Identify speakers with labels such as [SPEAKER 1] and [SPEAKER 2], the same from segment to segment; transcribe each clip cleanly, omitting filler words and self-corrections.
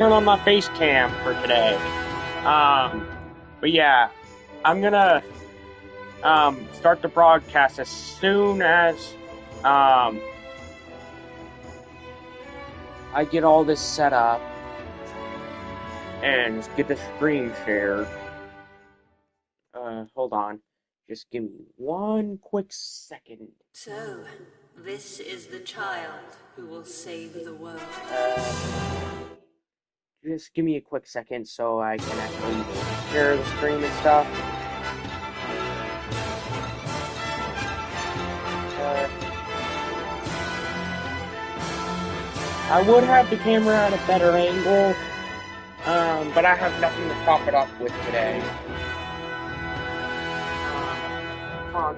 [SPEAKER 1] turn on my face cam for today. But yeah, I'm gonna start the broadcast as soon as I get all this set up and get the screen shared. Hold on. Just give me one quick second.
[SPEAKER 2] So, this is the child who will save the world.
[SPEAKER 1] Just give me a quick second so I can actually share the screen and stuff. I would have the camera at a better angle, but I have nothing to prop it up with today.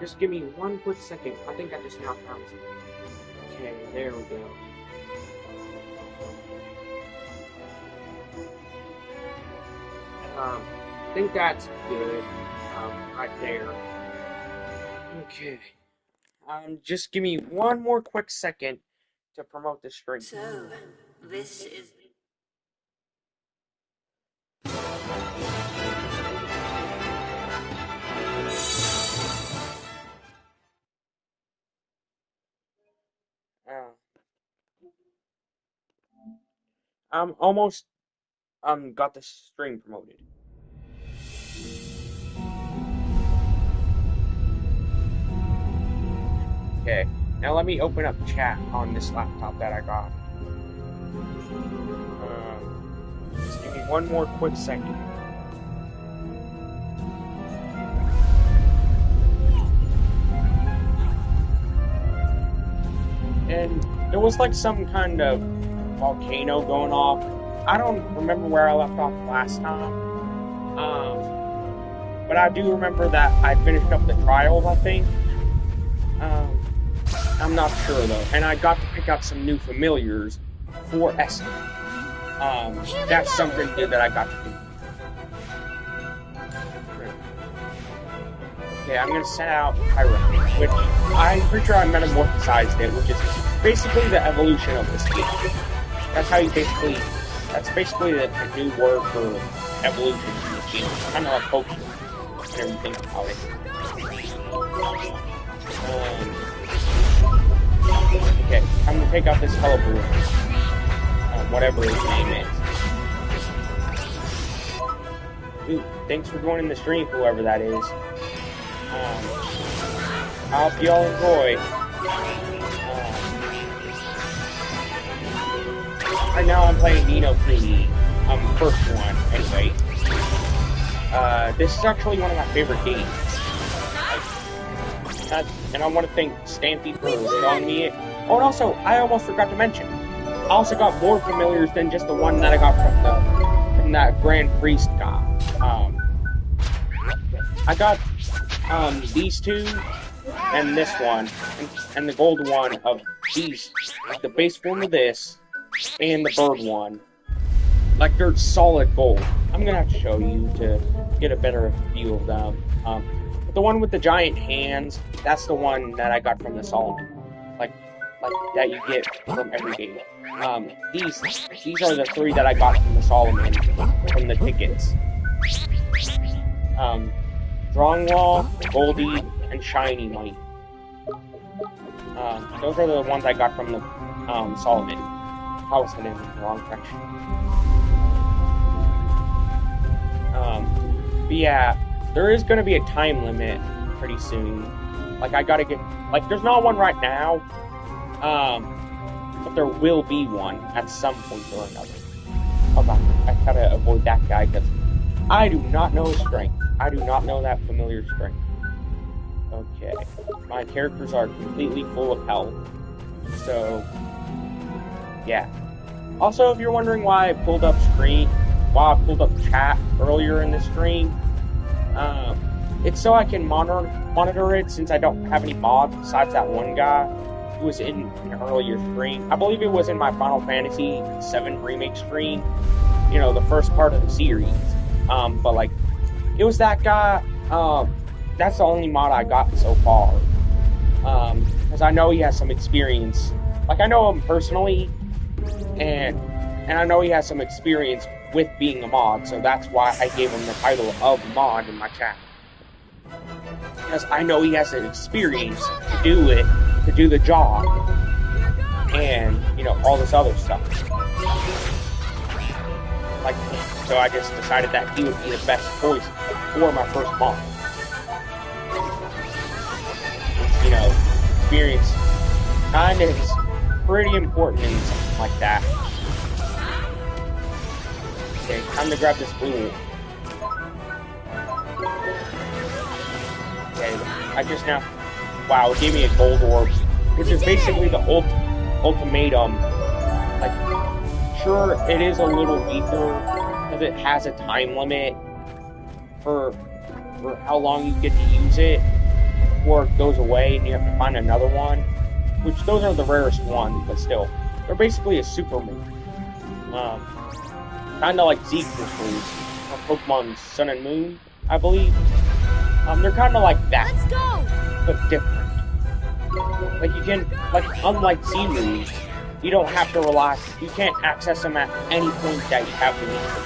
[SPEAKER 1] Just give me one quick second. I think I just now found something. Okay, there we go. I think that's good, right there. Okay. Just give me one more quick second to promote the stream.
[SPEAKER 2] So, this is...
[SPEAKER 1] I'm almost got the stream promoted. Okay, now let me open up chat on this laptop that I got. Just give me one more quick second. And there was like some kind of volcano going off. I don't remember where I left off last time. But I do remember that I finished up the trials, I think. I'm not sure though. And I got to pick out some new familiars for Essie. That's something good that I got to do. Okay, I'm gonna set out Pyro, which I'm pretty sure I metamorphosized it, which is basically the evolution of this game. That's how you basically, that's basically the new word for evolution in this game. Kind of like Pokemon and everything about it. Okay, I'm gonna take out this Helleborn, whatever his name is. Ooh, thanks for joining the stream, whoever that is. I hope y'all enjoy. Right now I'm playing No Kuni, first one, anyway. This is actually one of my favorite games. And I want to thank Stampy for showing me it. Oh, and also, I almost forgot to mention, I also got more familiars than just the one that I got from that Grand Priest guy. I got these two, and this one, and the gold one of these, like the base form of this, and the bird one. Like, they're solid gold. I'm gonna have to show you to get a better view of them. But the one with the giant hands, that's the one that I got from the Solomon. Like that you get from every game. These are the three that I got from the Solomon, from the tickets. Drawing Wall, Goldie, and Shiny Might. Those are the ones I got from the Solomon. I was heading in the wrong direction. But yeah, there is going to be a time limit pretty soon. Like, I gotta get... Like, there's not one right now. But there will be one at some point or another. Hold on, I gotta avoid that guy, because I do not know his strength. I do not know that familiar strength. Okay. My characters are completely full of health. So, yeah. Also, if you're wondering why I pulled up chat earlier in the stream, it's so I can monitor it, since I don't have any mods besides that one guy who was in an earlier stream. I believe it was in my Final Fantasy VII Remake stream, you know, the first part of the series. But like, it was that guy. That's the only mod I got so far. Because I know he has some experience. Like, I know him personally, and and I know he has some experience with being a mod, so that's why I gave him the title of mod in my chat. Because I know he has the experience to do it, to do the job, and, you know, all this other stuff. Like, so I just decided that he would be the best choice for my first mod. You know, experience kind of is pretty important in something like that. Okay, time to grab this blue one. Okay, I just now... Wow, it gave me a gold orb. Which is basically the ultimatum. Like, sure, it is a little weaker, because it has a time limit for how long you get to use it, before it goes away and you have to find another one. Which, those are the rarest ones, but still. They're basically a super move. Kind of like Z crystals from Pokemon Sun and Moon, I believe. They're kind of like that.
[SPEAKER 3] Let's go!
[SPEAKER 1] But different. Like, you can, like, unlike Z moves, you don't have to rely, you can't access them at any point that you have to need them.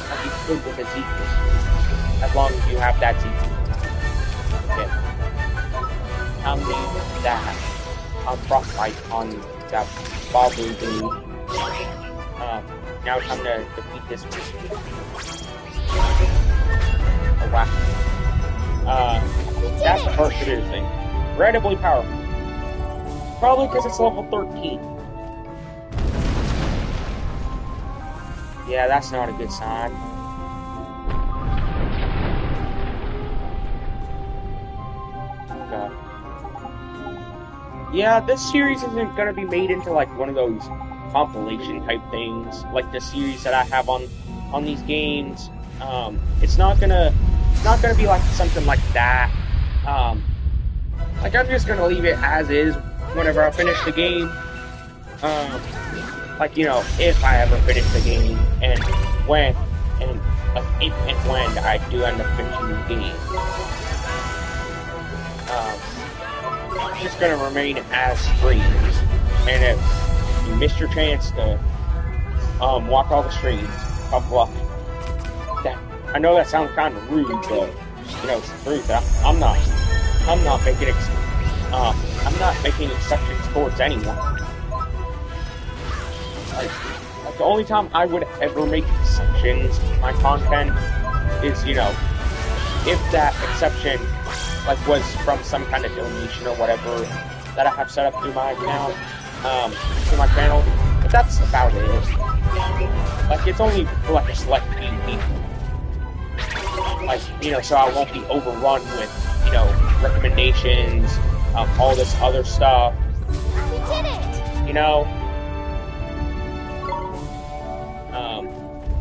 [SPEAKER 1] Like you could with a Z crystal, as long as you have that Z crystal. Okay. I'm going to use that on Frostbite on that Babu dude. Now it's time to defeat this one. Oh, wow. That's the first of this thing. Incredibly powerful. Probably because it's level 13. Yeah, that's not a good sign. Okay. Yeah, this series isn't gonna be made into like one of those compilation type things, like the series that I have on these games. It's not gonna be like something like that. Like, I'm just gonna leave it as is whenever I finish the game. Like, you know, if I ever finish the game, and when, and like if and when I do end up finishing the game. It's just gonna remain as streams, and if you missed your chance to watch all the streams, tough luck. That, I know that sounds kind of rude, but you know, it's the truth. I'm not making exceptions towards anyone. Like the only time I would ever make exceptions to my content is, you know, if that exception like was from some kind of donation or whatever that I have set up through my account, through my channel. But that's about it. Like, it's only for like a select few people. Like, you know, so I won't be overrun with, you know, recommendations, all this other stuff.
[SPEAKER 3] We did it!
[SPEAKER 1] You know?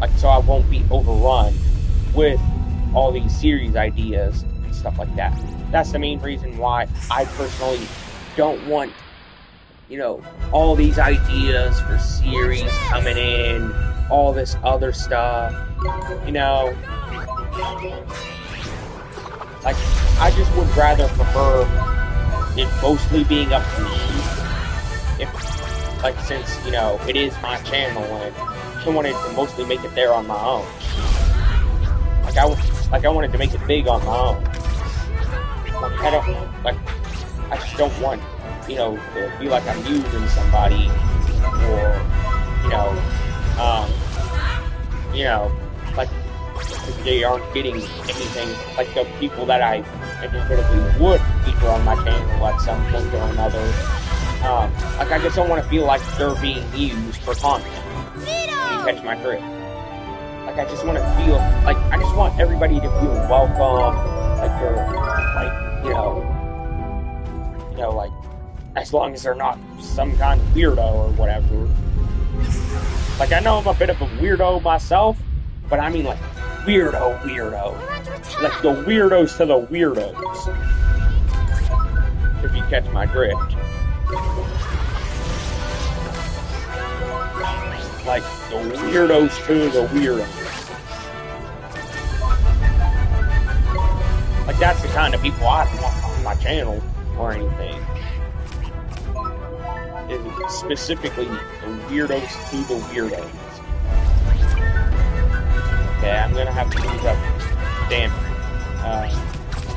[SPEAKER 1] Like, so I won't be overrun with all these series ideas and stuff like that. That's the main reason why I personally don't want, you know, all these ideas for series coming in, all this other stuff, you know? Like, I just would rather prefer it mostly being up to me. If, like, since, you know, it is my channel and I wanted to mostly make it there on my own. Like I wanted to make it big on my own. I just don't want, you know, to feel like I'm using somebody, or, you know, like, they aren't getting anything, like the people that I inevitably would feature on my channel at some point or another. Like, I just don't want to feel like they're being used for content. You catch my drift. Like, I just want to feel, like, I just want everybody to feel welcome, like they're, like, you know, like, as long as they're not some kind of weirdo or whatever. Like, I know I'm a bit of a weirdo myself, but I mean, like, weirdo. Like, the weirdos to the weirdos. If you catch my drift. Like, the weirdos to the weirdos. Like, that's the kind of people I want on my channel or anything. Is specifically the weirdos to the weirdos. have to use up damage.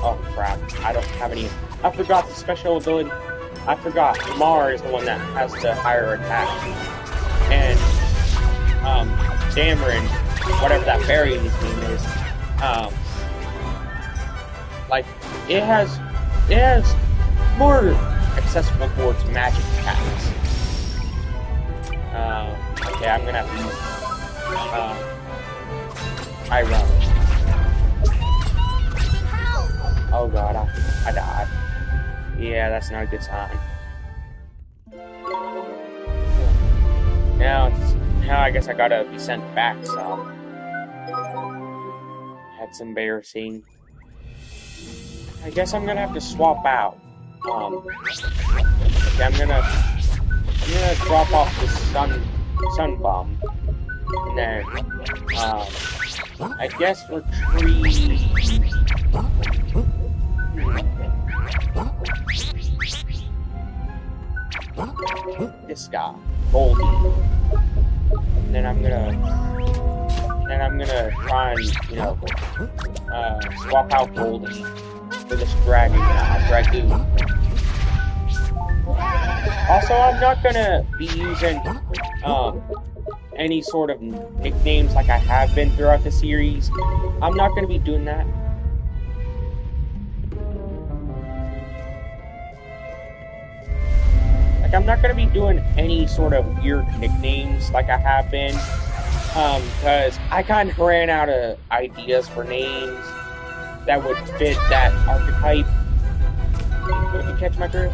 [SPEAKER 1] Oh crap, I don't have any. I forgot the special ability. I forgot Mar is the one that has the higher attack. And, Dameron, whatever that fairy's name is, like, it has more accessible towards magic attacks. Okay, I'm gonna have to use, Iron. Oh god, I died. Yeah, that's not a good sign. Now I guess I gotta be sent back, so that's embarrassing. I guess I'm gonna have to swap out. Okay, I'm gonna drop off the sun bomb, and then I guess retreat. This guy, Goldie. And then I'm gonna try and, you know, swap out Goldie for this Dragoon. Also, I'm not gonna be using any sort of nicknames like I have been throughout the series. I'm not gonna be doing that. Like, I'm not gonna be doing any sort of weird nicknames like I have been, because I kind of ran out of ideas for names that would fit that archetype. Did you catch my drift?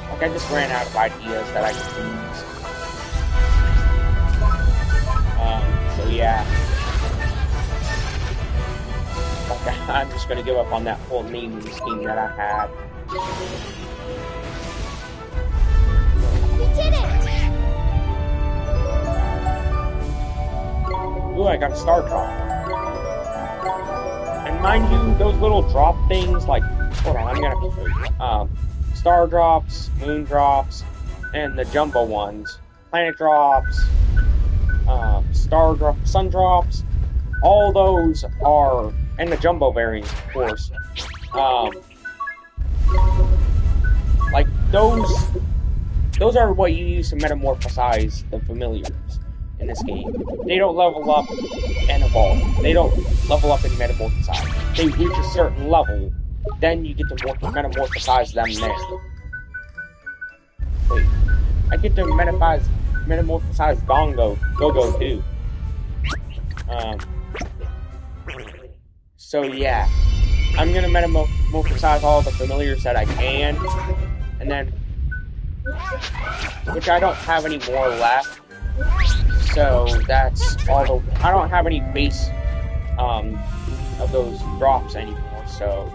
[SPEAKER 1] Like, I just ran out of ideas that I could use. So yeah. Like, I'm just gonna give up on that whole naming scheme that I had.
[SPEAKER 3] We did it!
[SPEAKER 1] Ooh, I got a star drop. And mind you, those little drop things, like, hold on, I'm gonna star drops, moon drops, and the jumbo ones, planet drops, sun drops, all those are, and the jumbo variants, of course, like, those are what you use to metamorphosize the familiars in this game. They don't level up and evolve. They don't level up and metamorphosize. They reach a certain level, then you get to metamorphosize them there. Wait, I get to metamorphosize Go-Go too. So yeah, I'm gonna metamorphosize all the familiars that I can, and then, which I don't have any more left. So that's all I don't have any base of those drops anymore, so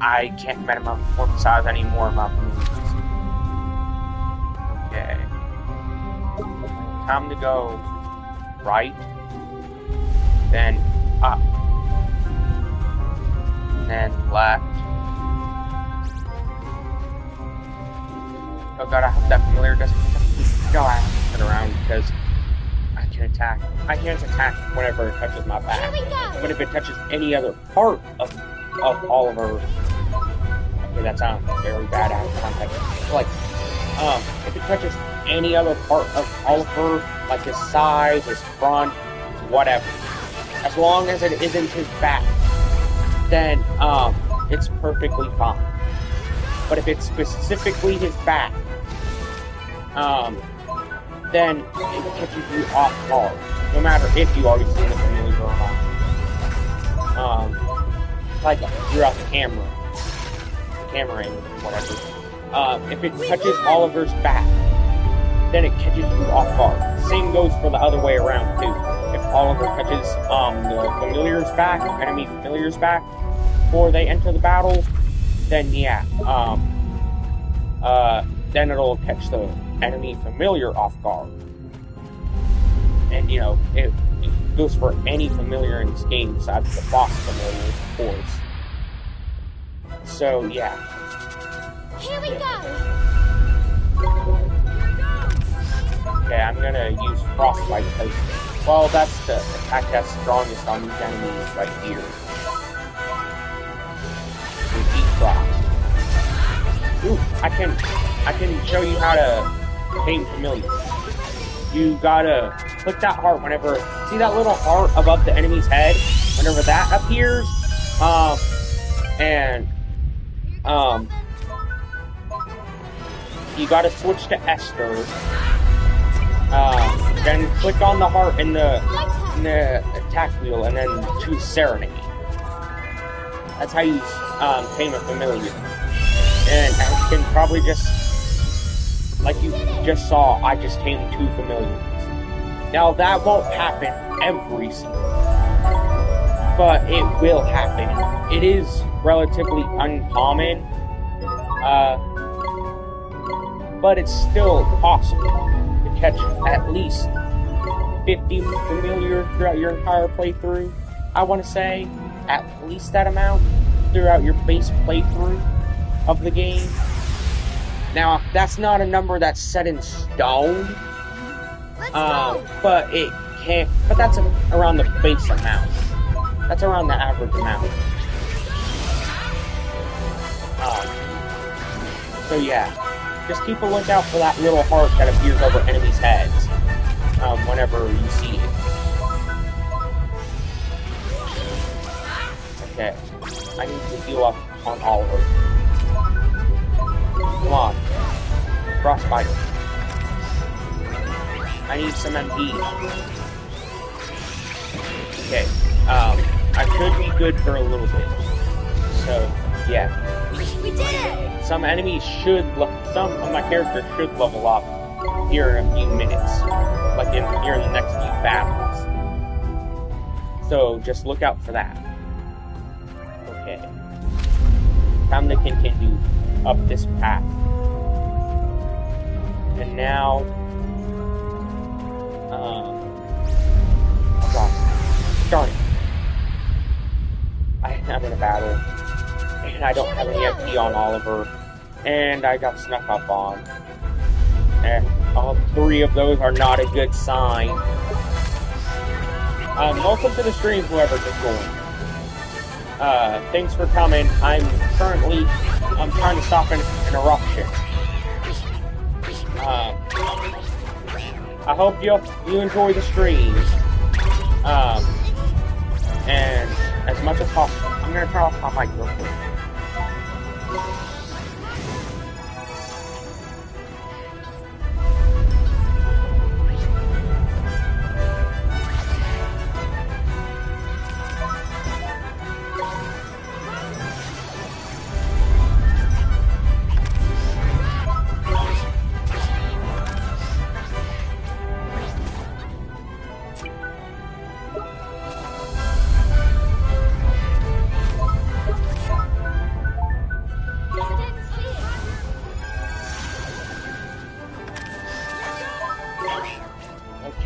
[SPEAKER 1] I can't metamorphosize any more of my familiars. Okay. Time to go right, then up, and then left. Oh god, I hope that familiar doesn't go out and around, because I can attack. I can't attack whenever it touches my back. But if it touches any other part of Oliver, okay, that sounds very bad out of context. Like, if it touches any other part of Oliver, like his side, his front, whatever, as long as it isn't his back, then it's perfectly fine. But if it's specifically his back, then it catches you off guard, no matter if you already seen the familiar or not. Like throughout the camera angle, whatever. If it touches Oliver's back, then it catches you off guard. Same goes for the other way around too. If Oliver touches the familiar's back, enemy familiar's back, before they enter the battle, then yeah, then it'll catch the enemy familiar off guard. And you know, it goes for any familiar in this game besides the boss familiar, of course. So yeah.
[SPEAKER 3] Here we go!
[SPEAKER 1] Okay, I'm gonna use Frostbite because, well, that's the attack that's strongest on these enemies right here. Repeat Frost. Ooh, I can show you how to tame familiars. You gotta click that heart whenever, see that little heart above the enemy's head? Whenever that appears, you gotta switch to Esther. Then click on the heart in the attack wheel, and then choose Serenade. That's how you tame a familiar. And as you can probably just, like you just saw, I just tamed 2 familiars. Now that won't happen every single time, but it will happen. It is relatively uncommon, but it's still possible to catch at least 50 familiars throughout your entire playthrough. I want to say at least that amount throughout your base playthrough of the game. Now, that's not a number that's set in stone, but it can't. But that's around the base amount. That's around the average amount. So yeah, just keep a lookout for that little heart that appears over enemies' heads whenever you see it. Okay, I need to heal up on Oliver. Come on, Frostbite. I need some MP. Okay, I could be good for a little bit. So, yeah.
[SPEAKER 3] We did it!
[SPEAKER 1] Some enemies should, some of my characters should level up here in a few minutes. Like here in the next few battles. So, just look out for that. Okay. Time to continue up this path. And now, darn it. I'm in a battle, and I don't have any FP on Oliver, and I got snuck up on. And all 3 of those are not a good sign. Welcome to the stream, whoever just joined. Thanks for coming. I'm trying to stop an eruption. I hope you enjoy the stream. And as much as possible, I'm gonna turn off my mic real quick.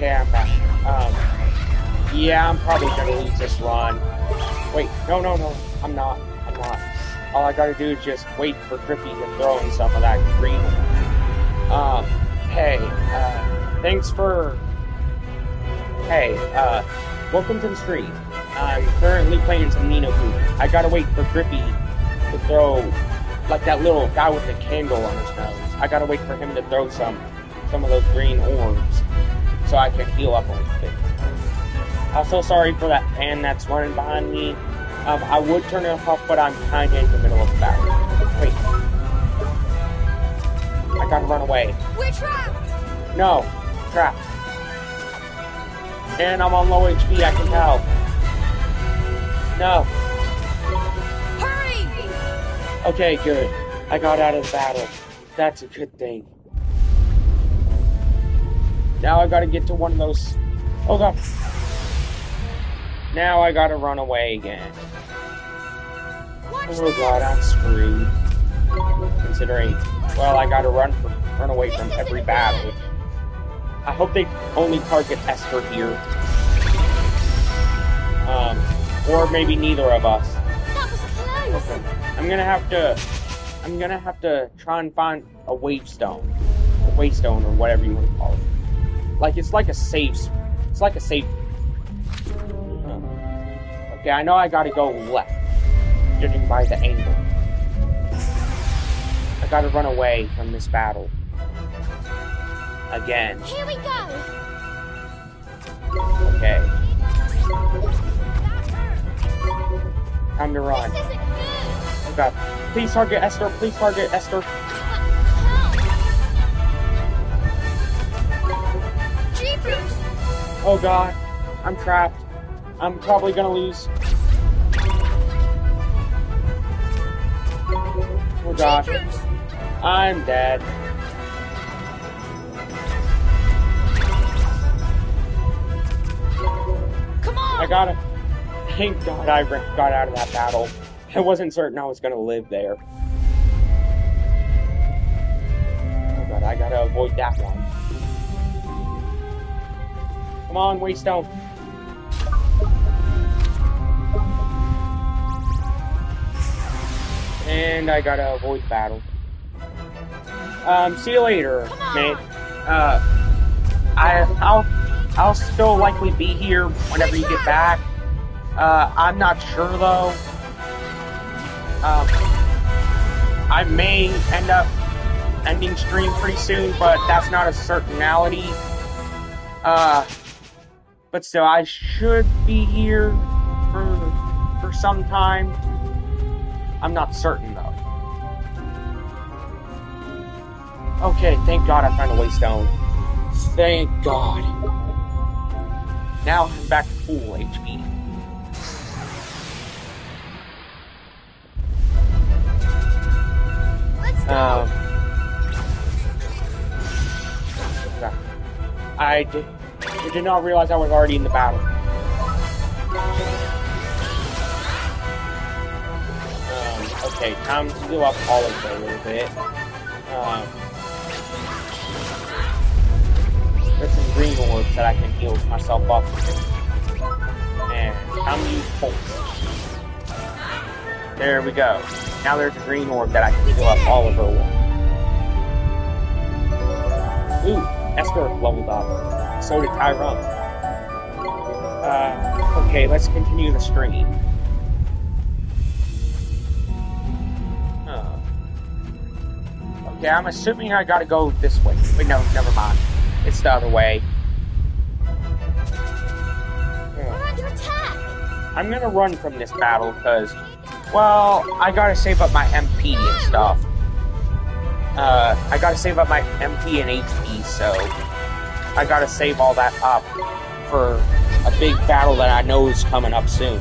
[SPEAKER 1] Okay, I'm back. Yeah, I'm probably gonna lose this run. Wait, no, I'm not. All I gotta do is just wait for Drippy to throw in some of that green. Thanks for... Hey, welcome to the stream. I'm currently playing some No Kuni. I gotta wait for Drippy to throw, like that little guy with the candle on his nose. I gotta wait for him to throw some of those green orbs, so I can heal up a little bit. I'm so sorry for that fan that's running behind me. I would turn it off, but I'm kind of in the middle of the battle. Wait. I gotta run away.
[SPEAKER 3] We're trapped!
[SPEAKER 1] No. Trapped. And I'm on low HP, I can tell. No.
[SPEAKER 3] Hurry!
[SPEAKER 1] Okay, good. I got out of the battle. That's a good thing. Now I gotta get to one of those... Oh god. Now I gotta run away again. Oh god, I'm screwed. Considering, well, I gotta run away from every battle. I hope they only target Esther here. Or maybe neither of us.
[SPEAKER 3] That was close!
[SPEAKER 1] Okay. I'm gonna have to try and find a wavestone. A waystone, or whatever you want to call it. like it's like a safe. It's like a safe. Okay, I know I gotta go left, judging by the angle. I gotta run away from this battle. Again.
[SPEAKER 3] Here we go.
[SPEAKER 1] Okay. Time to run.
[SPEAKER 3] This isn't good.
[SPEAKER 1] Oh god. Please target Esther. Please target Esther.
[SPEAKER 3] Jeepers.
[SPEAKER 1] Oh god. I'm trapped. I'm probably gonna lose. Oh gosh. I'm dead.
[SPEAKER 3] Come on.
[SPEAKER 1] I got it. Thank God I got out of that battle. I wasn't certain I was gonna live there. Oh god, I gotta avoid that one. Come on, Waystone. And I gotta avoid the battle. See you later, mate. I'll still likely be here whenever you get back. I'm not sure though. I may end up ending stream pretty soon, but that's not a certainty. But still, I should be here for some time. I'm not certain though. Okay, thank God I found a Waystone. Thank God. Now I'm back to full HP.
[SPEAKER 3] Let's go.
[SPEAKER 1] I did not realize I was already in the battle. Okay, time to heal up Olive a little bit. There's some green orbs that I can heal myself up with. And time to use pulse. There we go. Now there's a green orb that I can heal up Oliver with. Ooh, Esther leveled up. So did Tyrone. Okay, let's continue the stream. Okay, I'm assuming I gotta go this way. Wait, no, never mind. It's the other way.
[SPEAKER 3] We're under attack.
[SPEAKER 1] I'm gonna run from this battle because, well, I gotta save up my MP and stuff. I gotta save up my MP and HP, so I gotta save all that up for a big battle that I know is coming up soon.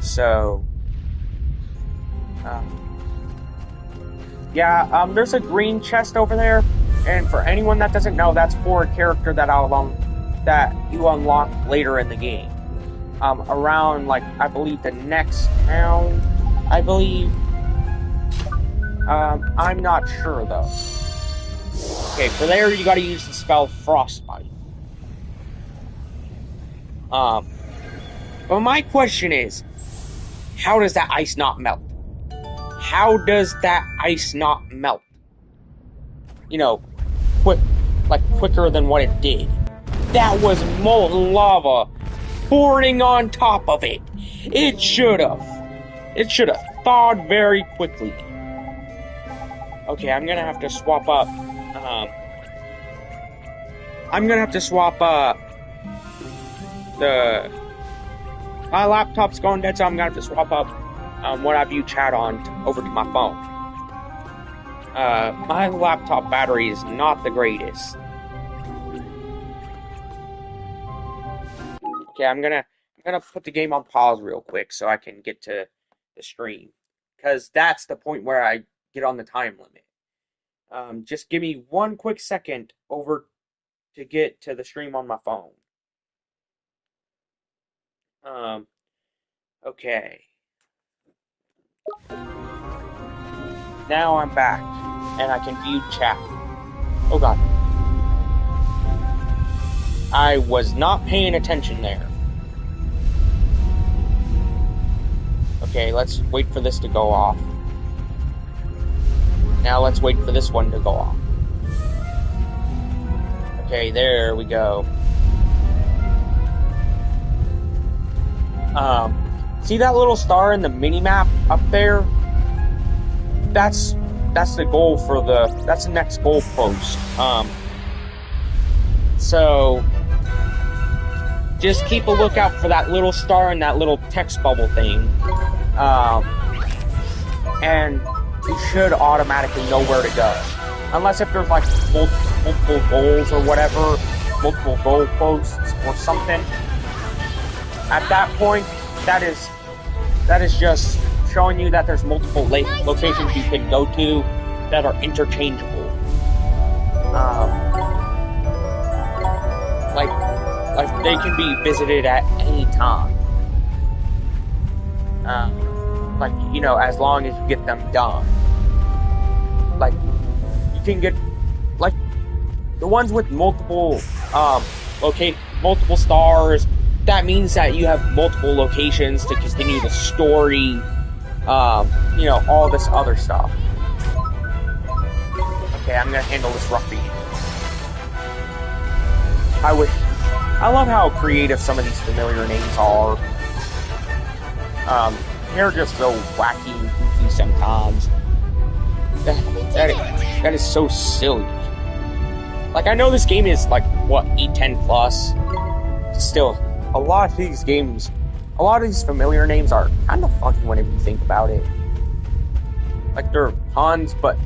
[SPEAKER 1] So, yeah, there's a green chest over there, and for anyone that doesn't know, that's for a character that that you unlock later in the game. Around, like, I believe the next town, I believe. I'm not sure, though. Okay, for there, you gotta use the spell Frostbite. But my question is, how does that ice not melt? How does that ice not melt? You know, quicker than what it did. That was molten lava pouring on top of it. It should have thawed very quickly. Okay, I'm gonna have to swap up. My laptop's going dead, so I'm gonna have to swap up what I view chat on over to my phone. My laptop battery is not the greatest. Okay, I'm gonna put the game on pause real quick so I can get to the stream, because that's the point where I get on the time limit. Just give me one quick second over to get to the stream on my phone. Okay. Now I'm back, and I can view chat. Oh god. I was not paying attention there. Okay, let's wait for this to go off. Now let's wait for this one to go off. Okay, there we go. See that little star in the mini-map up there? That's the goal for that's the next goal post. So just keep a lookout for that little star and that little text bubble thing. And you should automatically know where to go. Unless if there's like multiple goals or whatever, multiple goal posts or something. At that point, that is just showing you that there's multiple locations you can go to that are interchangeable. Like they can be visited at any time. Like, you know, as long as you get them done. Like, you can get, like, the ones with multiple, multiple stars. That means that you have multiple locations to continue the story, you know, all this other stuff. Okay, I'm gonna handle this roughly. I love how creative some of these familiar names are. They're just so wacky and goofy sometimes. That is so silly. Like, I know this game is, like, what, 810 plus? Still, a lot of these games, a lot of these familiar names are kind of funky whenever you think about it. Like, they're puns, but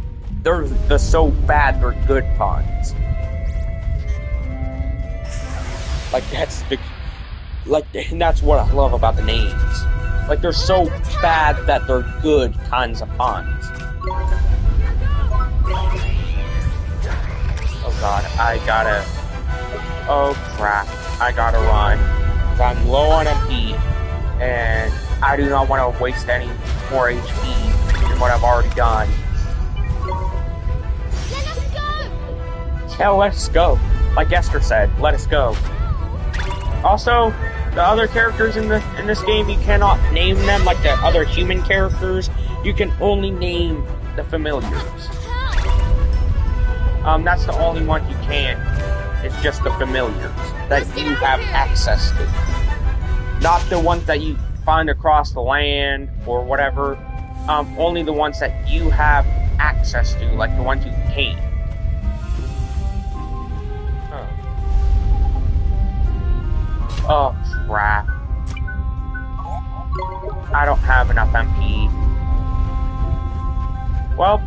[SPEAKER 1] they're so bad they're good puns. Like, and that's what I love about the names. Like, they're so bad that they're good kinds of puns. Oh god, oh crap, I gotta run. I'm low on MP, and I do not want to waste any more HP than what I've already done.
[SPEAKER 3] Let us go!
[SPEAKER 1] Yeah, let us go. Like Esther said, let us go. Also, the other characters in this game, you cannot name them like the other human characters. You can only name the familiars. That's the only one you can. It's just the familiars that you have access to. Not the ones that you find across the land or whatever. Only the ones that you have access to, like the ones you can. Oh, crap. I don't have enough MP. Well,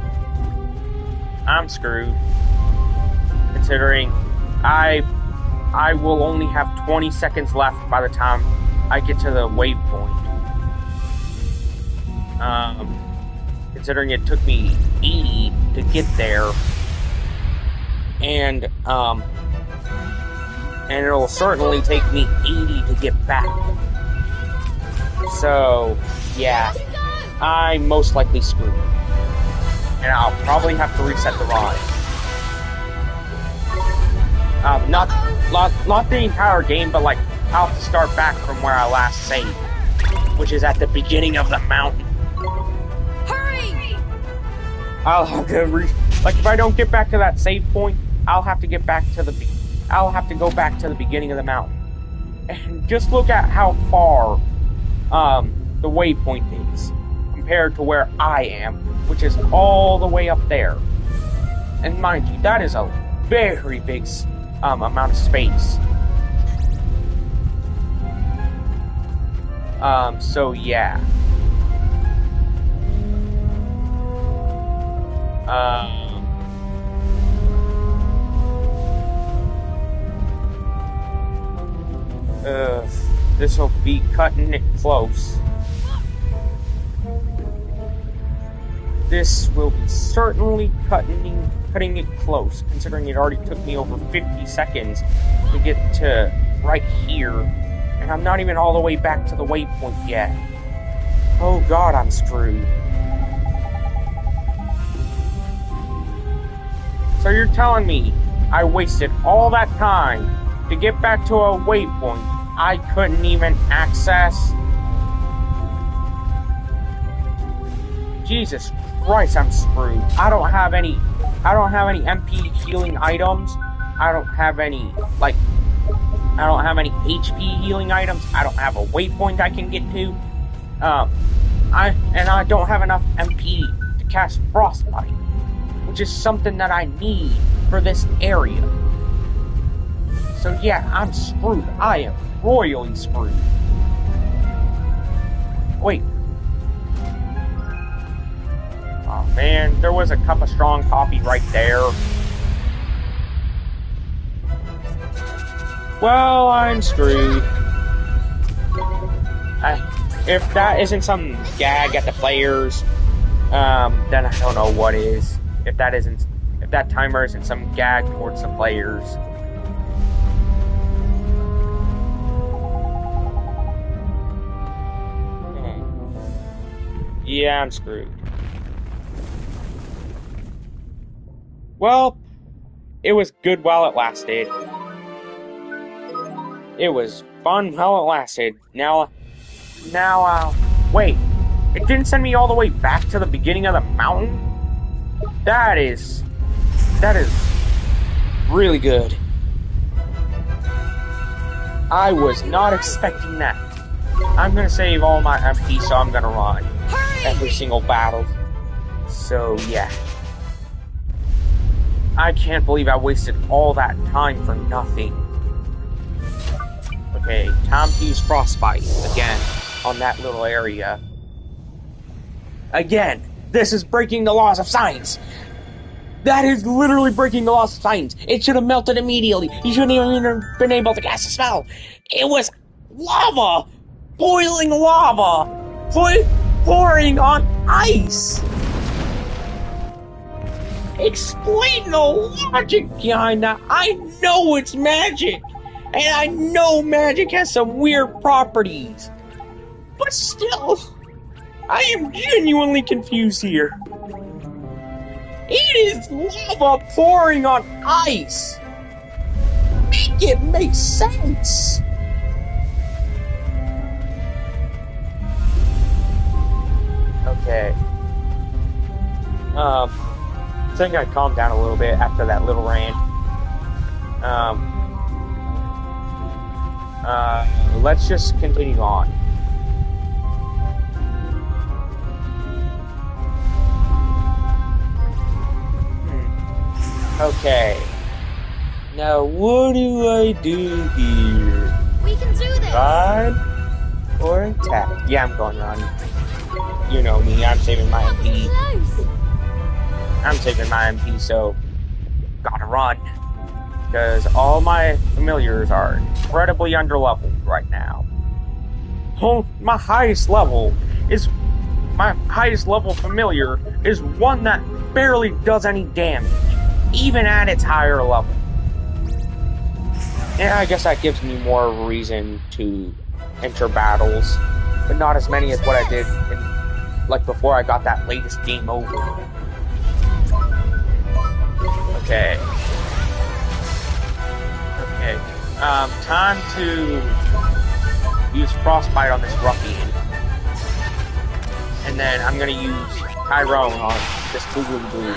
[SPEAKER 1] I'm screwed. Considering I will only have 20 seconds left by the time I get to the waypoint. Considering it took me 80 to get there. And it'll certainly take me 80 to get back. So, yeah, I'm most likely screwed. And I'll probably have to reset the run. Not the entire game, but like, I'll have to start back from where I last saved, which is at the beginning of the mountain.
[SPEAKER 3] Hurry!
[SPEAKER 1] I'll have to like, if I don't get back to that save point, I'll have to go back to the beginning of the mountain. And just look at how far the waypoint is compared to where I am, which is all the way up there. And mind you, that is a very big amount of space. So yeah. This will be cutting it close. This will be certainly cutting it close, considering it already took me over 50 seconds to get to right here, and I'm not even all the way back to the waypoint yet. Oh god, I'm screwed. So you're telling me I wasted all that time to get back to a waypoint I couldn't even access? Jesus Christ, I'm screwed. I don't have any MP healing items, I don't have any, like, I don't have any HP healing items. I don't have a waypoint I can get to. I don't have enough MP to cast Frostbite, which is something that I need for this area. So yeah, I'm screwed. I am royally screwed. Wait. Oh man, there was a cup of strong coffee right there. Well, I'm screwed. If that isn't some gag at the players, then I don't know what is. If that timer isn't some gag towards the players. Yeah, I'm screwed. Well, it was good while it lasted. It was fun while it lasted. Now, wait. It didn't send me all the way back to the beginning of the mountain? That is really good. I was not expecting that. I'm gonna save all my MP, so I'm gonna run every single battle. So, yeah. I can't believe I wasted all that time for nothing. Okay, time to use Frostbite again on that little area. Again, this is breaking the laws of science. That is literally breaking the laws of science. It should have melted immediately. You shouldn't even have been able to cast a spell. It was lava! Boiling lava! Pouring on ice! Explain the logic behind that. I know it's magic! And I know magic has some weird properties. But still, I am genuinely confused here. It is lava pouring on ice. Make it make sense. Okay. I think I calmed down a little bit after that little rant. Let's just continue on. Okay. Now, what do I do here?
[SPEAKER 3] We can do this!
[SPEAKER 1] Run or attack? Yeah, I'm going run. You know me, I'm saving my MP.
[SPEAKER 3] Close!
[SPEAKER 1] I'm saving my MP, so gotta run. Because all my familiars are incredibly underleveled right now. Oh, my highest level familiar is one that barely does any damage, even at its higher level. And I guess that gives me more of a reason to enter battles, but not as many as what I did before I got that latest game over. Okay. Time to use Frostbite on this ruffian. And then I'm gonna use Tyrone on this Boo.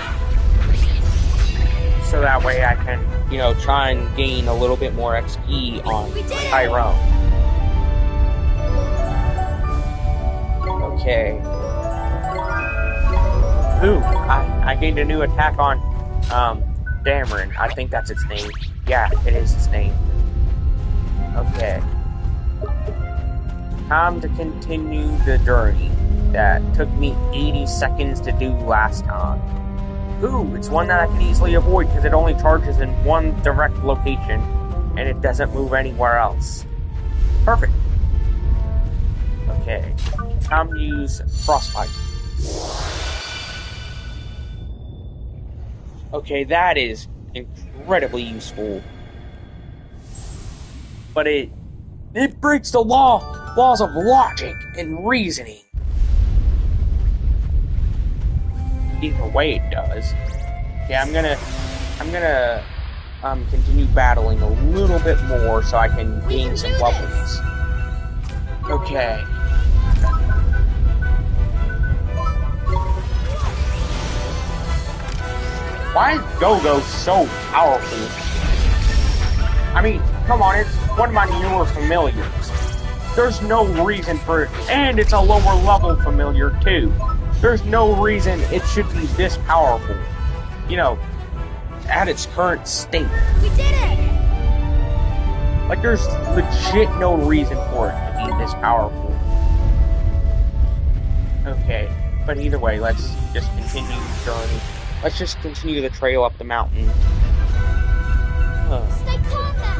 [SPEAKER 1] So that way I can, try and gain a little bit more XP on Tyrone. Okay. Ooh, I gained a new attack on, Dameron. I think that's its name. Yeah, it is its name. Okay. Time to continue the journey that took me 80 seconds to do last time. Ooh, it's one that I can easily avoid because it only charges in one direct location and it doesn't move anywhere else. Perfect. Okay. Time to use Frostbite. Okay, that is incredibly useful. But it breaks the laws of logic and reasoning. Either way it does. Okay, I'm gonna continue battling a little bit more so I can gain some levels. Okay. Why is Go-Go so powerful? I mean, come on, it's one of my newer familiars. There's no reason for it, and it's a lower level familiar too. There's no reason it should be this powerful. You know, at its current state.
[SPEAKER 3] We did it!
[SPEAKER 1] Like, there's legit no reason for it to be this powerful. Okay, but either way, let's just continue the journey. Let's just continue the trail up the mountain.
[SPEAKER 3] Stay calm now!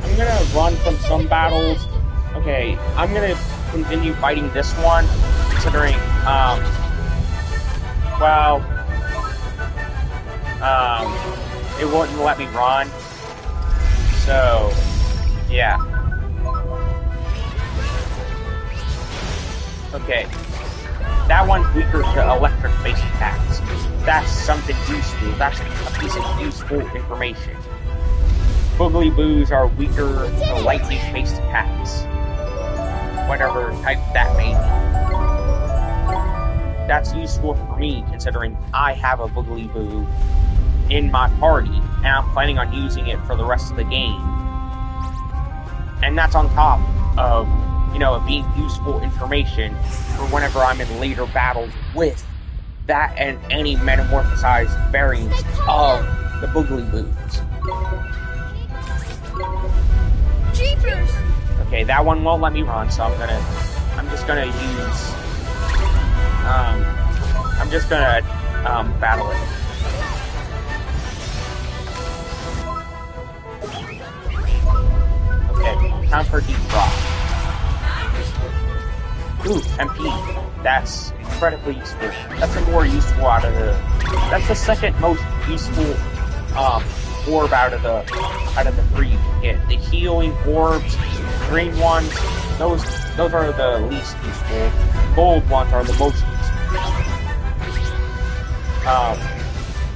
[SPEAKER 1] I'm gonna run from some battles. Okay, I'm gonna continue fighting this one, considering, it wouldn't let me run. So, yeah. Okay. That one's weaker to electric-based attacks. That's something useful. That's a piece of useful information. Boogly boos are weaker to lightning-based attacks. Whatever type that may be. That's useful for me, considering I have a Boogly Boo in my party, and I'm planning on using it for the rest of the game. And that's on top of, you know, it being useful information for whenever I'm in later battles with that and any metamorphosized variants of the Boogly Boos.
[SPEAKER 3] Jeepers!
[SPEAKER 1] Okay, that one won't let me run, so I'm just gonna battle it. Okay, time for deep drop. Ooh, MP. That's incredibly useful. That's the more useful out of the. That's the second most useful orb out of the three you can get. The healing orbs, green ones, those are the least useful. Gold ones are the most useful.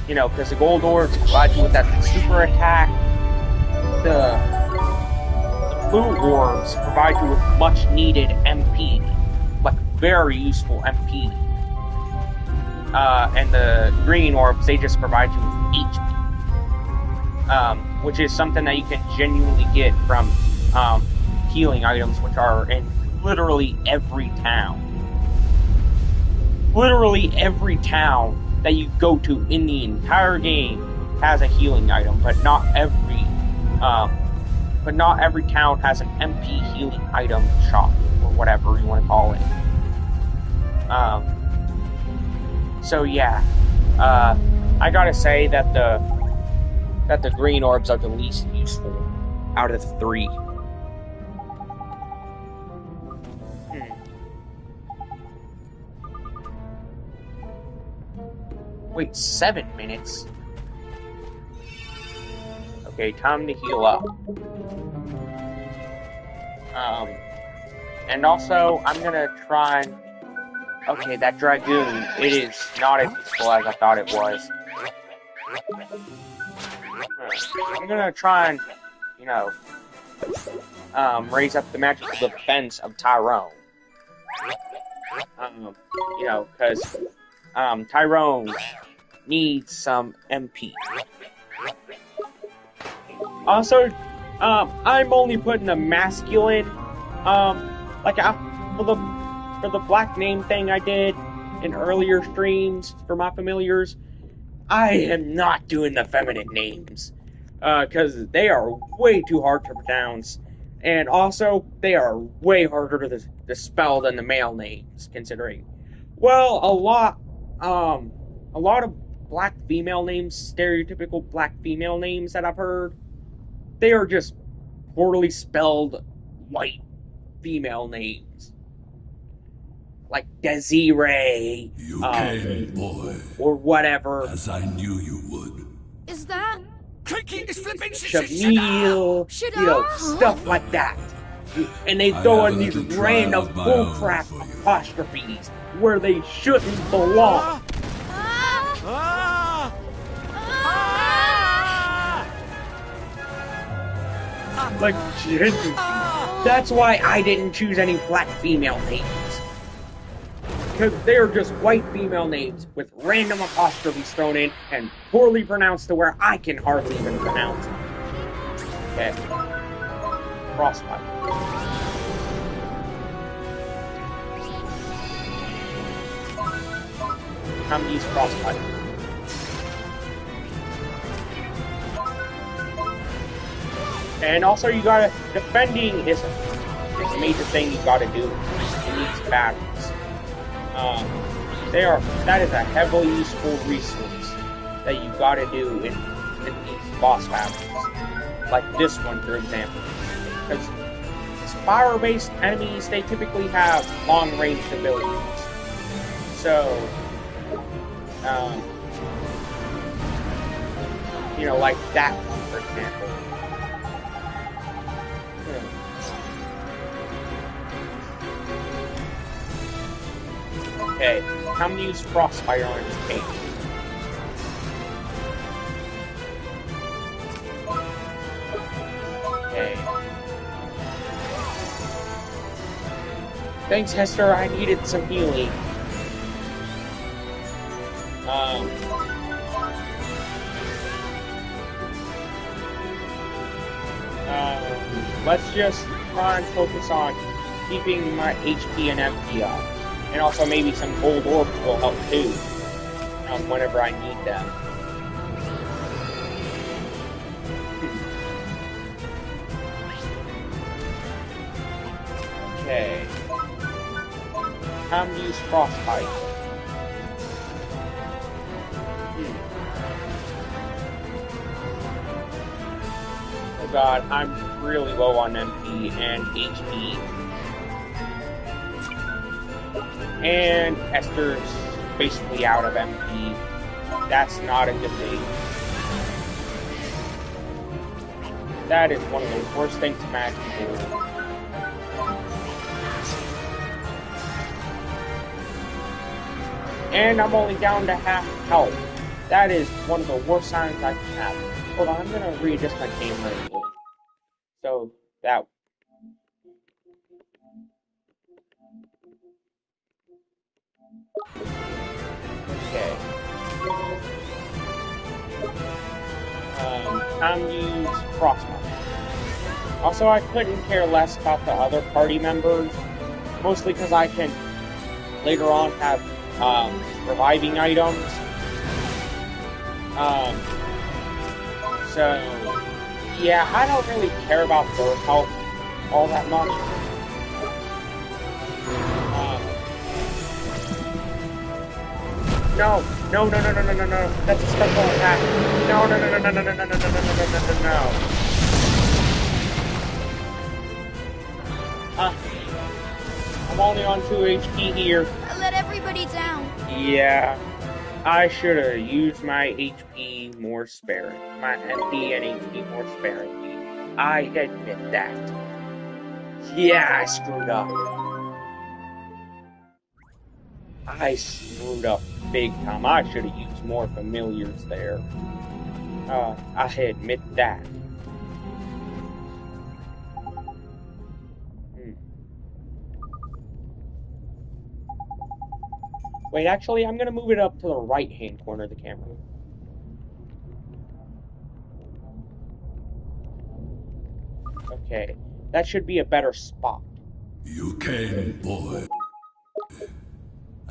[SPEAKER 1] You know, because the gold orbs provide you with that super attack. The blue orbs provide you with much needed MP, like very useful MP. And the green orbs, they just provide you with HP. Which is something that you can genuinely get from healing items, which are in literally every town. Literally every town that you go to in the entire game has a healing item, but not every town has an MP healing item shop, or whatever you want to call it. So yeah, I gotta say that the green orbs are the least useful out of the three. Wait, 7 minutes? Okay, time to heal up. And also, I'm gonna try and... Okay, that Dragoon, it is not as useful as I thought it was. I'm gonna try and, you know, raise up the magical defense of Tyrone. You know, because, Tyrone needs some MP. Also, I'm only putting a masculine, for the black name thing I did in earlier streams for my familiars, I am not doing the feminine names, because they are way too hard to pronounce, and also, they are way harder to spell than the male names, considering, well, a lot of black female names, stereotypical black female names that I've heard, they are just poorly spelled white female names. Like Desiree,
[SPEAKER 4] You came, boy,
[SPEAKER 1] or whatever.
[SPEAKER 4] as I knew you would.
[SPEAKER 3] Is that...
[SPEAKER 1] Shamil, you know, stuff like that. And they throw in these random bullcrap apostrophes where they shouldn't belong. Like, genuinely. That's why I didn't choose any black female names. because they are just white female names with random apostrophes thrown in and poorly pronounced to where I can hardly even pronounce them. Okay. Frostbite. Time to use Frostbite. And also, you gotta, defending is a major thing you gotta do in these battles. That is a heavily useful resource that you gotta do in these boss battles. Like this one, for example. Because fire-based enemies, they typically have long-range abilities. So, you know, like that one, for example. Okay, time to use Frostfire on his cape. Okay. Thanks, Hester, I needed some healing. Let's just try and focus on keeping my HP and MP up. And also maybe some gold orbs will help too, whenever I need them. Okay. Time to use Frostbite. Oh god, I'm really low on MP and HP. And Esther's basically out of MP. That's not a good thing. That is one of the worst things imaginable. And I'm only down to half health. That is one of the worst signs I can have. Hold on, I'm gonna readjust my camera a little. So, that... Okay. Time to use Frostbite. Also, I couldn't care less about the other party members, mostly because I can later on have reviving items. So yeah, I don't really care about their health all that much. No, that's a special attack. No. I'm only on 2 HP here.
[SPEAKER 3] I let everybody down.
[SPEAKER 1] Yeah, I should have used my HP more sparingly. My MP and HP more sparingly. I admit that. Yeah, I screwed up. I screwed up big time. I should have used more familiars there. I admit that. Wait, actually, I'm gonna move it up to the right-hand corner of the camera. Okay, that should be a better spot.
[SPEAKER 4] You came, boy.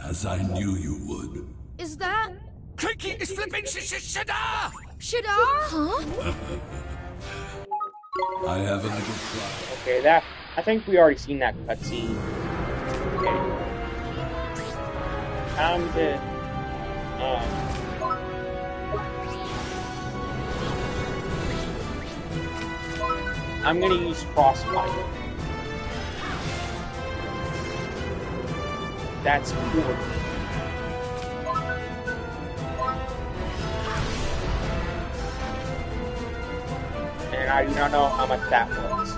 [SPEAKER 4] As I knew you would.
[SPEAKER 3] Is that...
[SPEAKER 5] Crikey, it's flipping Shadar!
[SPEAKER 3] Shadar? Huh?
[SPEAKER 4] I have a little plan.
[SPEAKER 1] Okay, I think we already seen that cutscene. Okay. Time to... I'm gonna use Frostbite. That's cool. And I do not know how much that was.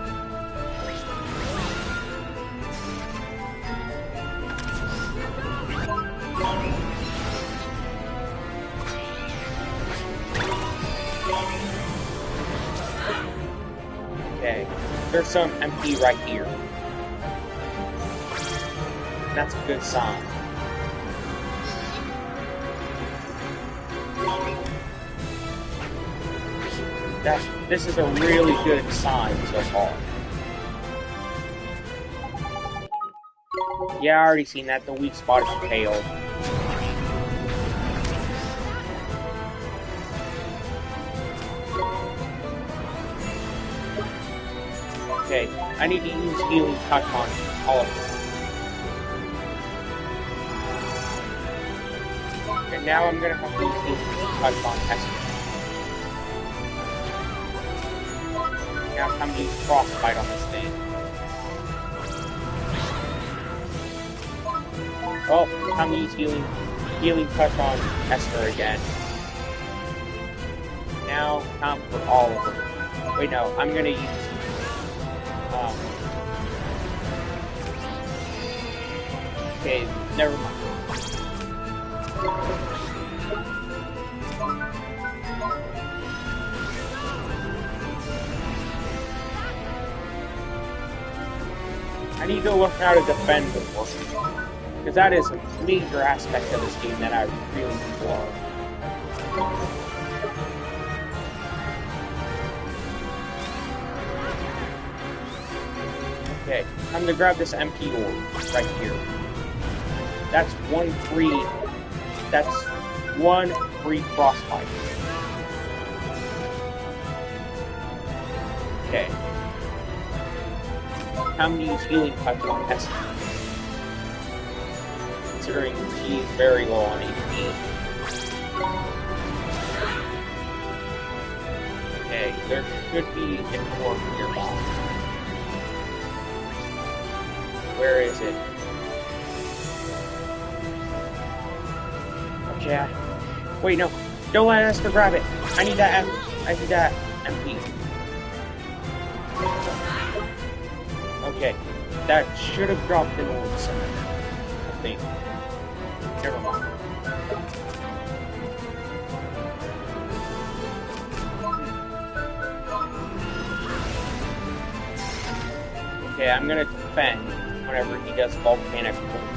[SPEAKER 1] Okay, there's some MP right here. That's a good sign. This is a really good sign so far. Yeah, I already seen that. The weak spot is tail. Okay, I need to use healing touch on all of them. And now I'm gonna have to use healing touch on Esther. Now it's time to use frostbite on this thing. Oh, time to use healing touch on Esther again. Now, time for all of them. Wait, no, I'm gonna use okay, never mind. I need to learn how to defend more, because that is a major aspect of this game that I really love. Okay, time to grab this MP orb right here. That's one free frostbite. Okay. Time to use healing touch on Esther, considering she's very low on HP. Okay, there should be an orb nearby. Where is it? Okay. Wait, no. Don't let Esther grab it. I need that MP. Okay. That should have dropped an orb somewhere, I think. Never mind. Okay, I'm gonna defend whenever he does volcanic roll.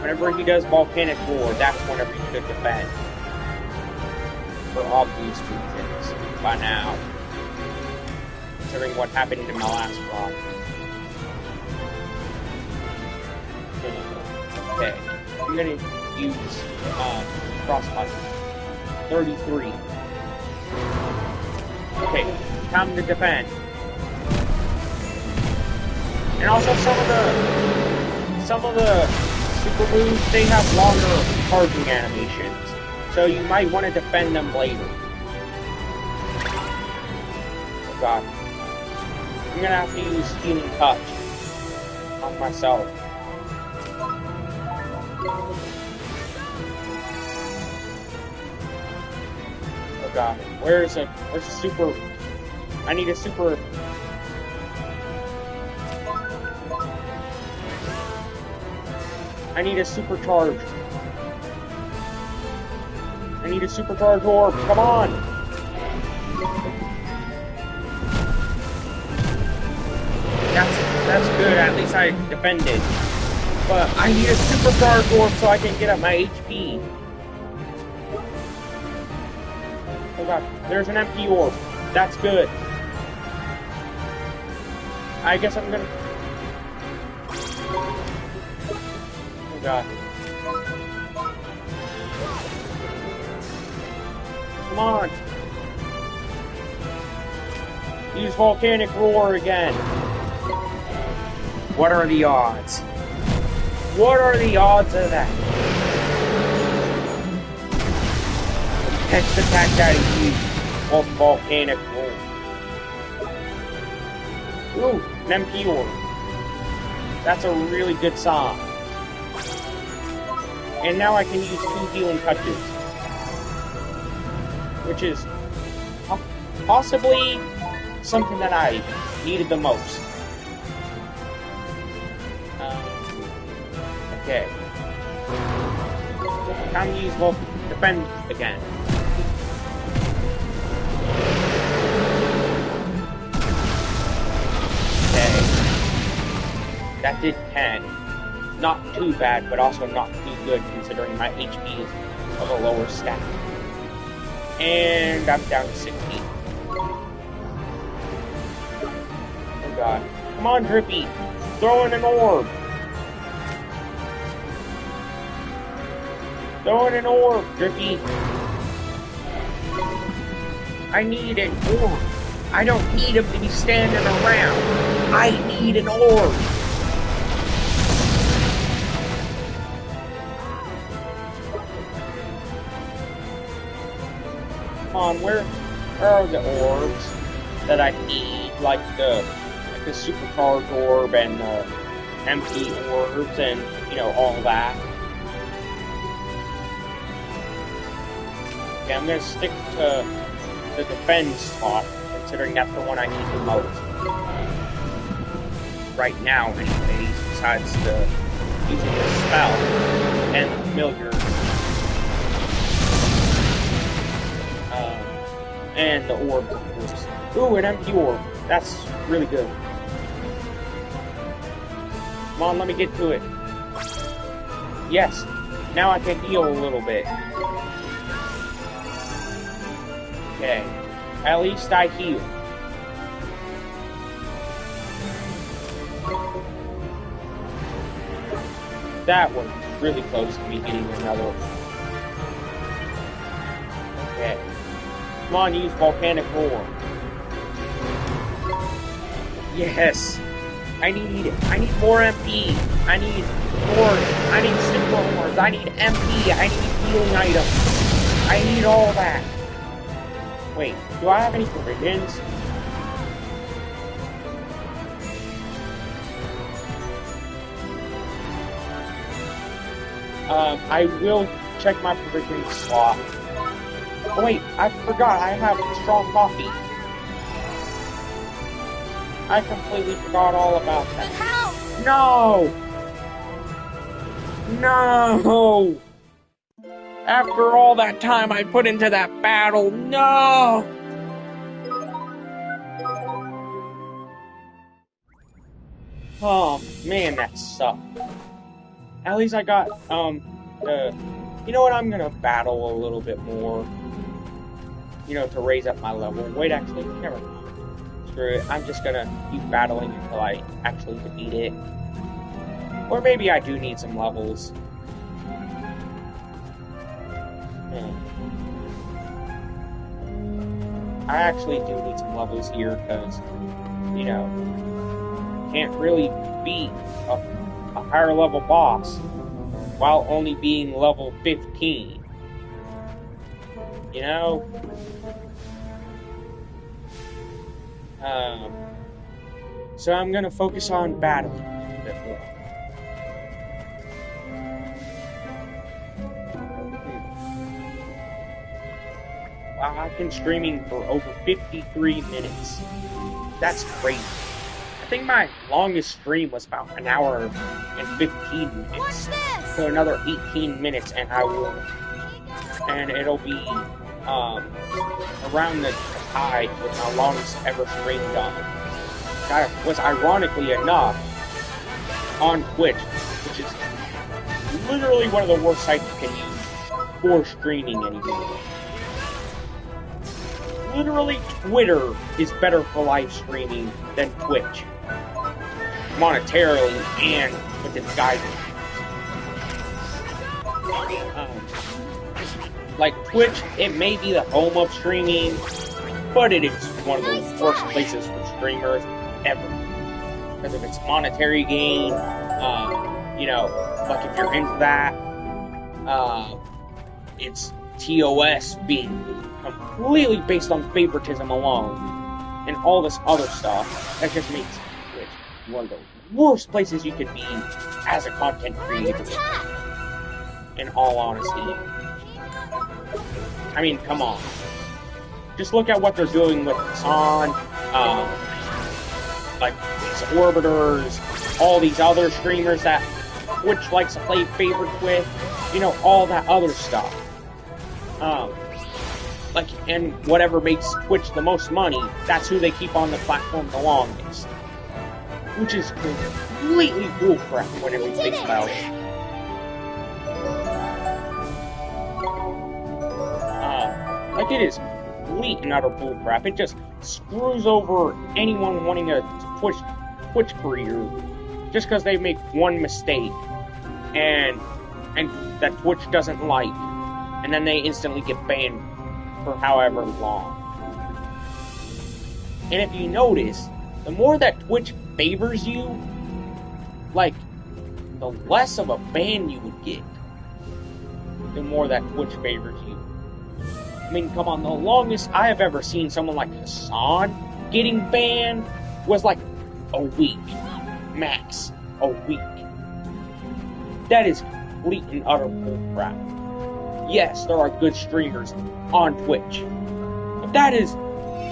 [SPEAKER 1] Whenever he does volcanic roar, that's whenever you should defend. For obvious reasons by now. Considering what happened in my last run. Okay. I'm gonna use frostbite. 33. Okay, time to defend. And also some of the super moves, they have longer charging animations. So you might want to defend them later. Oh god. I'm gonna have to use healing touch on myself. Oh god. Where's a super... I need a super... I need a supercharge. I need a supercharge orb. Come on! That's good. At least I defended. But I need a supercharge orb so I can get up my HP. Oh god, there's an MP orb. That's good. I guess I'm gonna... Oh god. Come on. Use volcanic roar again. What are the odds? What are the odds of that? Next attack that he used was volcanic roar. Ooh, an MP orb. That's a really good sign. And now I can use 2 healing touches. Which is possibly something that I needed the most. Okay. Time to use defend again. Okay. That did 10. not too bad, but also not too good, considering my HP is of a lower stat. And I'm down to 16. Oh god. Come on, Drippy! Throw in an orb! Throw in an orb, Drippy! I need an orb! I don't need him to be standing around! I need an orb! Come on, where are the orbs that I need? Like the supercharged orb and the empty orbs and, you know, all that. Okay, I'm gonna stick to the defense slot, considering that's the one I need the most. Right now, anyways, besides using the spell and the familiars. And the orb, of course. Ooh, an empty orb. That's really good. Come on, let me get to it. Yes. Now I can heal a little bit. Okay. At least I heal. That was really close to me getting another. Okay. Come on, use volcanic orb. Yes. I need more MP. I need super orbs. I need MP. I need healing items. I need all that. Wait, do I have any provisions? I will check my provisions slot. Oh wait, I forgot I have strong coffee. I completely forgot all about that. No! No! After all that time I put into that battle, no! Oh, man, that sucked. At least I got, you know what, I'm gonna battle a little bit more. You know, to raise up my level. Wait, actually, never mind. Screw it. I'm just gonna keep battling until I actually defeat it. Or maybe I do need some levels. I actually do need some levels here, because, you know, can't really beat a higher level boss while only being level 15. You know? So I'm gonna focus on battling a bit more. Wow, I've been streaming for over 53 minutes. That's crazy. I think my longest stream was about an hour and 15 minutes. So another 18 minutes and it'll be around the tide with my longest ever stream done. That was ironically enough on Twitch, which is literally one of the worst sites you can use for streaming anymore. Literally, Twitter is better for live streaming than Twitch. Monetarily and with its guidance. Like Twitch, it may be the home of streaming, but it is one of the worst places for streamers ever. Because of its monetary gain, you know, like if you're into that, it's TOS being completely based on favoritism alone, and all this other stuff, that just makes Twitch one of the worst places you could be as a content creator, in all honesty. I mean, come on. Just look at what they're doing with Hassan, like these Orbiters, all these other streamers that Twitch likes to play favorites with, you know, all that other stuff. Like, and whatever makes Twitch the most money, that's who they keep on the platform the longest. Which is completely bullcrap whenever you think about it. Like, it is complete and utter bullcrap. It just screws over anyone wanting a Twitch career just because they make one mistake and that Twitch doesn't like, and then they instantly get banned for however long. And if you notice, the more that Twitch favors you, like, the less of a ban you would get. The more that Twitch favors you. I mean, come on, the longest I have ever seen someone like Hassan getting banned was like a week. Max. A week. That is complete and utter bullcrap. Yes, there are good streamers on Twitch. But that is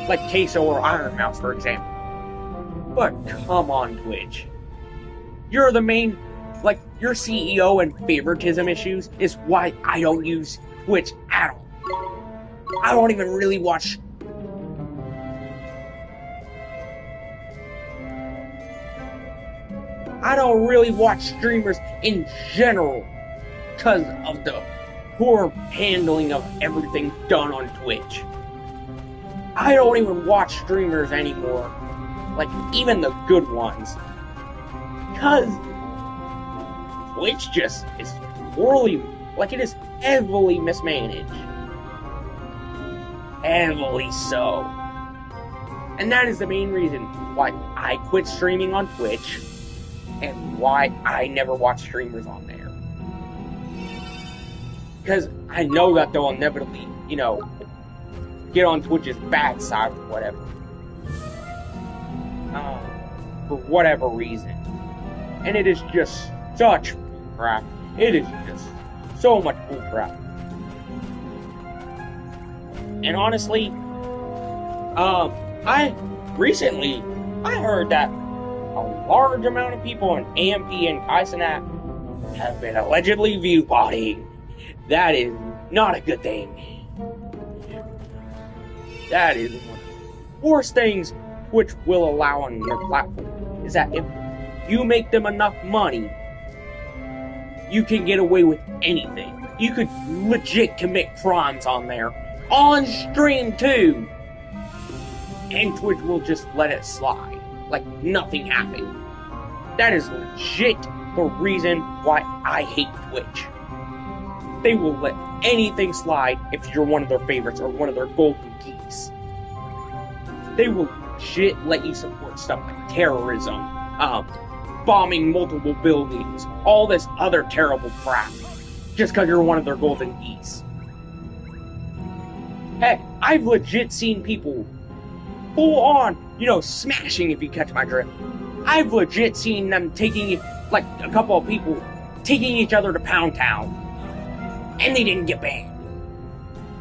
[SPEAKER 1] like Queso or Iron Mouse, for example. But come on, Twitch. You're the main, like, your CEO and favoritism issues is why I don't use Twitch at all. I don't even really watch. I don't really watch streamers in general because of the poor handling of everything done on Twitch. I don't even watch streamers anymore, like even the good ones, because Twitch just is poorly, like, it is heavily mismanaged. Heavily so. And that is the main reason why I quit streaming on Twitch and why I never watch streamers on there. Because I know that they'll inevitably, get on Twitch's bad side or whatever. For whatever reason. And it is just such crap. It is just so much bullcrap. And honestly, I heard that a large amount of on AMP and Kaisenat have been allegedly view botting. That is not a good thing. That is one of the worst things which will allow on their platform, is that if you make them enough money, you can get away with anything. You could legit commit crimes on there, on stream too, and Twitch will just let it slide, like nothing happened. That is legit the reason why I hate Twitch. They will let anything slide if you're one of their favorites or one of their golden geese. They will legit let you support stuff like terrorism, bombing multiple buildings, all this other terrible crap, just because you're one of their golden geese. Heck, I've legit seen people full on, smashing, if you catch my drift. I've legit seen them taking, like, a couple of people taking each other to Pound Town, and they didn't get banned.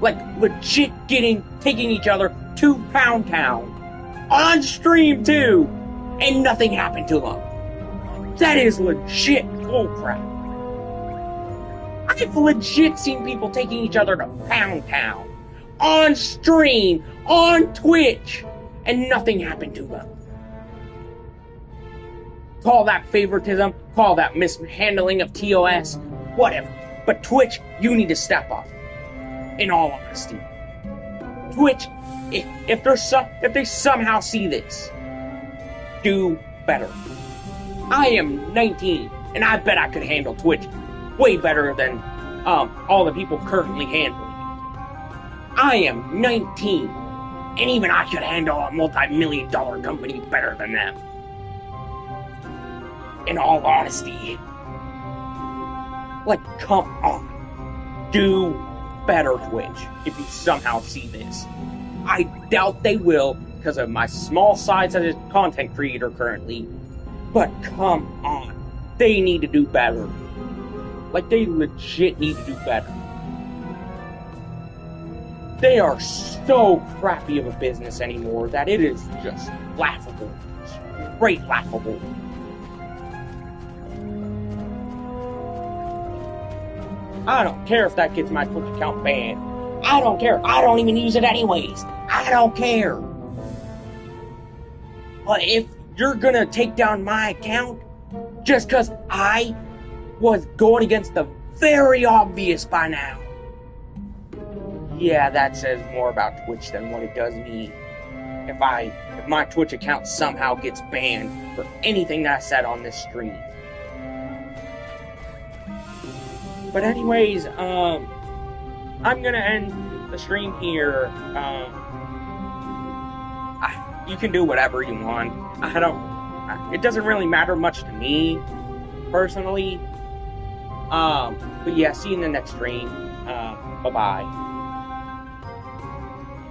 [SPEAKER 1] Like, legit taking each other to Pound Town, on stream too, and nothing happened to them. That is legit bullcrap. I've legit seen people taking each other to Pound Town, on stream, on Twitch, and nothing happened to them. Call that favoritism, call that mishandling of TOS, whatever. But Twitch, you need to step up. In all honesty. Twitch, if they somehow see this, do better. I am 19, and I bet I could handle Twitch way better than all the people currently handling it. I am 19, and even I could handle a multi-million-dollar company better than them. In all honesty. Like, come on. Do better, Twitch, if you somehow see this. I doubt they will, because of my small size as a content creator currently. But come on. They need to do better. Like, they legit need to do better. They are so crappy of a business anymore that it is just laughable. Straight laughable. I don't care if that gets my Twitch account banned. I don't care. I don't even use it anyways. I don't care. But if you're gonna take down my account, just because I was going against the very obvious by now. Yeah, that says more about Twitch than what it does me. If my Twitch account somehow gets banned for anything that I said on this stream. But anyways, I'm gonna end the stream here. You can do whatever you want. It doesn't really matter much to me, personally. But yeah, see you in the next stream. Bye-bye.